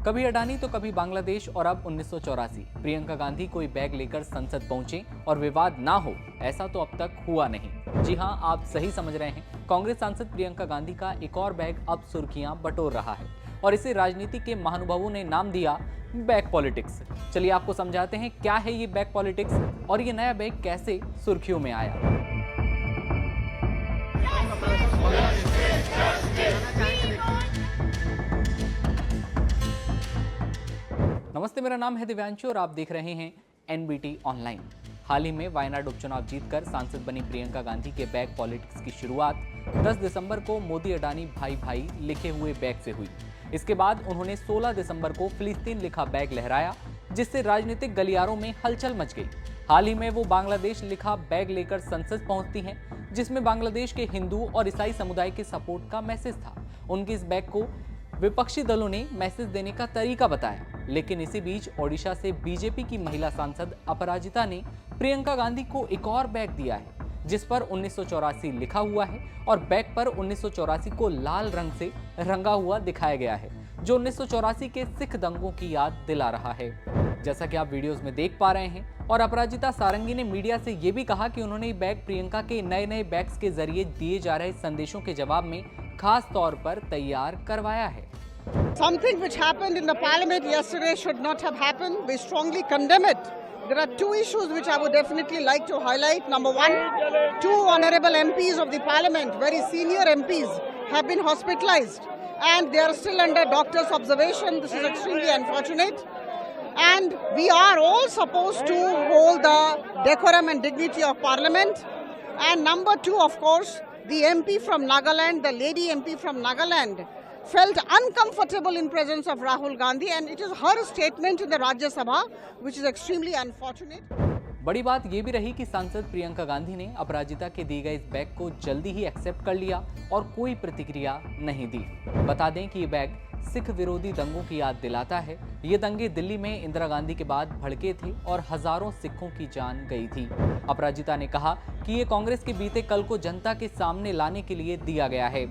कभी अडानी तो कभी बांग्लादेश और अब 1984। प्रियंका गांधी कोई बैग लेकर संसद पहुंचे और विवाद ना हो, ऐसा तो अब तक हुआ नहीं। जी हां, आप सही समझ रहे हैं। कांग्रेस सांसद प्रियंका गांधी का एक और बैग अब सुर्खियां बटोर रहा है और इसे राजनीति के महानुभावों ने नाम दिया बैग पॉलिटिक्स। चलिए आपको समझाते हैं क्या है ये बैग पॉलिटिक्स और ये नया बैग कैसे सुर्खियों में आया। नमस्ते, मेरा नाम है दिव्यांशु और आप देख रहे हैं एनबीटी ऑनलाइन। हाल ही में वायनाड उपचुनाव जीतकर सांसद बनी प्रियंका गांधी के बैग पॉलिटिक्स की शुरुआत 10 दिसंबर को मोदी अडानी भाई भाई लिखे हुए बैग से हुई। इसके बाद उन्होंने 16 दिसंबर को फिलिस्तीन लिखा बैग लहराया, जिससे राजनीतिक गलियारों में हलचल मच गई। हाल ही में वो बांग्लादेश लिखा बैग लेकर संसद पहुंचती हैं, जिसमें बांग्लादेश के हिंदू और ईसाई समुदाय के सपोर्ट का मैसेज था। उनके इस बैग को विपक्षी दलों ने मैसेज देने का तरीका बताया, लेकिन इसी बीच ओडिशा से बीजेपी की महिला सांसद अपराजिता ने प्रियंका गांधी को एक और बैग दिया है, जिस पर 1984 लिखा हुआ है और बैग पर 1984 को लाल रंग से रंगा हुआ दिखाया गया है, जो 1984 के सिख दंगों की याद दिला रहा है। जैसा कि आप वीडियोस में देख पा रहे हैं, और अपराजिता सारंगी ने मीडिया से ये भी कहा कि उन्होंने ये बैग प्रियंका के नए नए बैग्स के जरिए दिए जा रहे संदेशों के जवाब में खास तौर पर तैयार करवाया है। Something which happened in the parliament yesterday should not have happened. We strongly condemn it. There are two issues which I would definitely like to highlight. Number one, two honorable MPs of the parliament, very senior MPs, have been hospitalized and they are still under doctor's observation. This is extremely unfortunate. And we are all supposed to hold the decorum and dignity of parliament. And number two, of course, the MP from Nagaland, the lady MP from Nagaland, felt uncomfortable in presence of Rahul Gandhi, and it is her statement in the Rajya Sabha which is extremely unfortunate. बड़ी बात यह भी रही कि सांसद प्रियंका गांधी ने अपराजिता के दिए गए इस बैग को जल्दी ही एक्सेप्ट कर लिया और कोई प्रतिक्रिया नहीं दी। बता दें कि ये बैग सिख विरोधी दंगों की याद दिलाता है। ये दंगे दिल्ली में इंदिरा गांधी के बाद भड़के थे और हजारों सिखों की जान गई थी। अपराजिता ने कहा कि ये कांग्रेस के बीते कल को जनता के सामने लाने के लिए दिया गया है।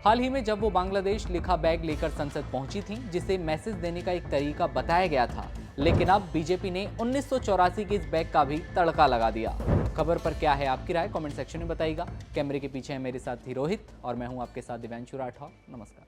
हाल ही में जब वो बांग्लादेश लिखा बैग लेकर संसद पहुंची थी, जिसे मैसेज देने का एक तरीका बताया गया था, लेकिन अब बीजेपी ने 1984 के इस बैग का भी तड़का लगा दिया। खबर पर क्या है आपकी राय, कमेंट सेक्शन में बताइएगा। कैमरे के पीछे है मेरे साथी रोहित और मैं हूं आपके साथ दिव्यांशु राठौर। नमस्कार।